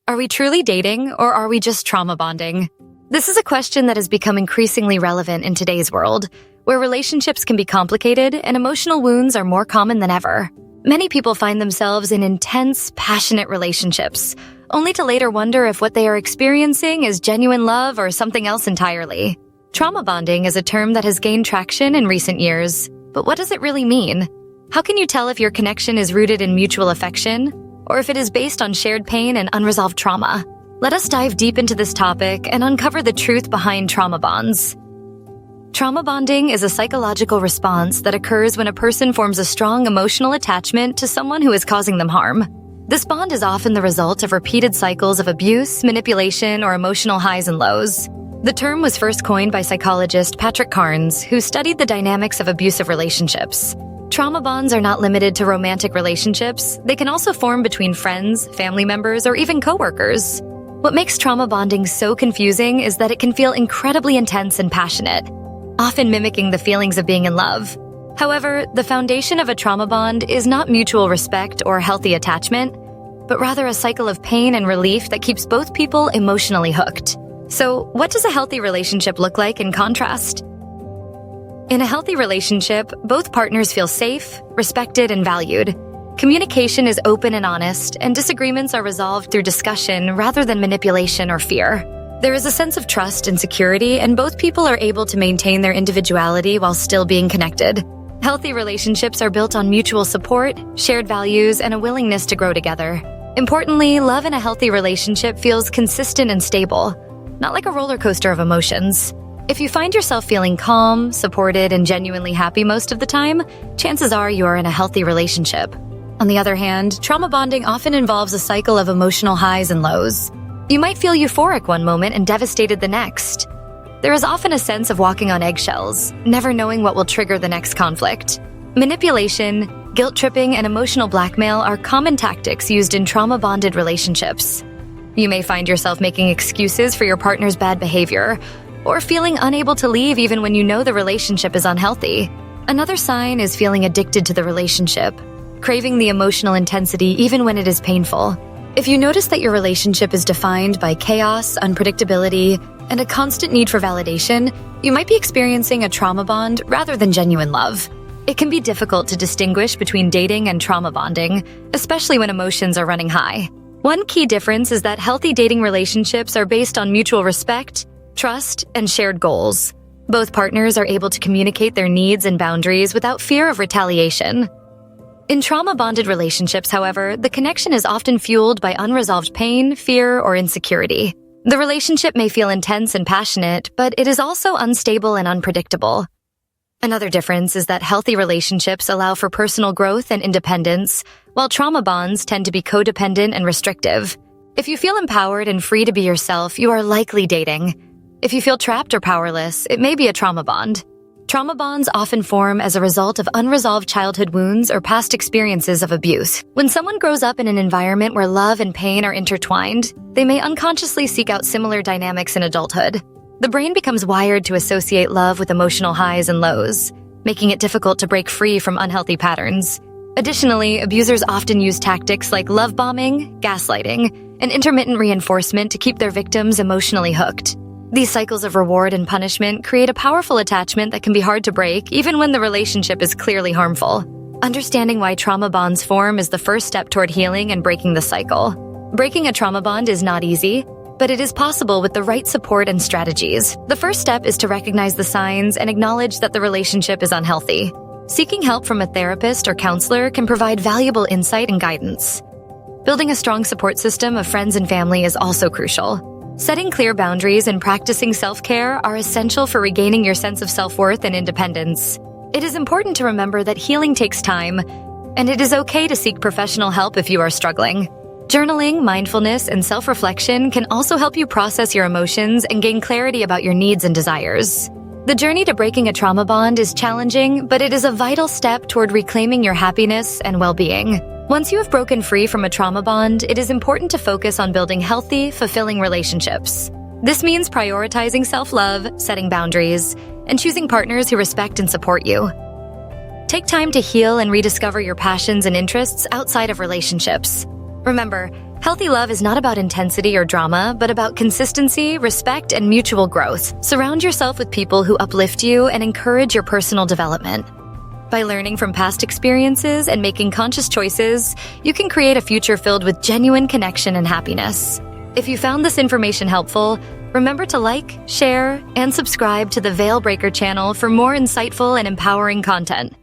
Are we truly dating, or are we just trauma bonding? This is a question that has become increasingly relevant in today's world, where relationships can be complicated and emotional wounds are more common than ever. Many people find themselves in intense, passionate relationships, only to later wonder if what they are experiencing is genuine love or something else entirely. Trauma bonding is a term that has gained traction in recent years, but what does it really mean? How can you tell if your connection is rooted in mutual affection, or if it is based on shared pain and unresolved trauma? Let us dive deep into this topic and uncover the truth behind trauma bonds. Trauma bonding is a psychological response that occurs when a person forms a strong emotional attachment to someone who is causing them harm. This bond is often the result of repeated cycles of abuse, manipulation, or emotional highs and lows. The term was first coined by psychologist Patrick Carnes, who studied the dynamics of abusive relationships. Trauma bonds are not limited to romantic relationships. They can also form between friends, family members, or even coworkers. What makes trauma bonding so confusing is that it can feel incredibly intense and passionate, often mimicking the feelings of being in love. However, the foundation of a trauma bond is not mutual respect or healthy attachment, but rather a cycle of pain and relief that keeps both people emotionally hooked. So, what does a healthy relationship look like in contrast? In a healthy relationship, both partners feel safe, respected, and valued. Communication is open and honest, and disagreements are resolved through discussion rather than manipulation or fear. There is a sense of trust and security, and both people are able to maintain their individuality while still being connected. Healthy relationships are built on mutual support, shared values, and a willingness to grow together. Importantly, love in a healthy relationship feels consistent and stable, not like a roller coaster of emotions. If you find yourself feeling calm, supported, and genuinely happy most of the time, chances are you are in a healthy relationship. On the other hand, trauma bonding often involves a cycle of emotional highs and lows. You might feel euphoric one moment and devastated the next. There is often a sense of walking on eggshells, never knowing what will trigger the next conflict. Manipulation, guilt-tripping, and emotional blackmail are common tactics used in trauma-bonded relationships. You may find yourself making excuses for your partner's bad behavior, or feeling unable to leave even when you know the relationship is unhealthy. Another sign is feeling addicted to the relationship, craving the emotional intensity even when it is painful. If you notice that your relationship is defined by chaos, unpredictability, and a constant need for validation, you might be experiencing a trauma bond rather than genuine love. It can be difficult to distinguish between dating and trauma bonding, especially when emotions are running high. One key difference is that healthy dating relationships are based on mutual respect, trust, and shared goals. Both partners are able to communicate their needs and boundaries without fear of retaliation. In trauma-bonded relationships, however, the connection is often fueled by unresolved pain, fear, or insecurity. The relationship may feel intense and passionate, but it is also unstable and unpredictable. Another difference is that healthy relationships allow for personal growth and independence, while trauma bonds tend to be codependent and restrictive. If you feel empowered and free to be yourself, you are likely dating. If you feel trapped or powerless, it may be a trauma bond. Trauma bonds often form as a result of unresolved childhood wounds or past experiences of abuse. When someone grows up in an environment where love and pain are intertwined, they may unconsciously seek out similar dynamics in adulthood. The brain becomes wired to associate love with emotional highs and lows, making it difficult to break free from unhealthy patterns. Additionally, abusers often use tactics like love bombing, gaslighting, and intermittent reinforcement to keep their victims emotionally hooked. These cycles of reward and punishment create a powerful attachment that can be hard to break even when the relationship is clearly harmful. Understanding why trauma bonds form is the first step toward healing and breaking the cycle. Breaking a trauma bond is not easy, but it is possible with the right support and strategies. The first step is to recognize the signs and acknowledge that the relationship is unhealthy. Seeking help from a therapist or counselor can provide valuable insight and guidance. Building a strong support system of friends and family is also crucial. Setting clear boundaries and practicing self-care are essential for regaining your sense of self-worth and independence. It is important to remember that healing takes time, and it is okay to seek professional help if you are struggling. Journaling, mindfulness, and self-reflection can also help you process your emotions and gain clarity about your needs and desires. The journey to breaking a trauma bond is challenging, but it is a vital step toward reclaiming your happiness and well-being. Once you have broken free from a trauma bond, it is important to focus on building healthy, fulfilling relationships. This means prioritizing self-love, setting boundaries, and choosing partners who respect and support you. Take time to heal and rediscover your passions and interests outside of relationships. Remember, Healthy love is not about intensity or drama, but about consistency, respect, and mutual growth. Surround yourself with people who uplift you and encourage your personal development. By learning from past experiences and making conscious choices, you can create a future filled with genuine connection and happiness. If you found this information helpful, remember to like, share, and subscribe to the Veil Breaker channel for more insightful and empowering content.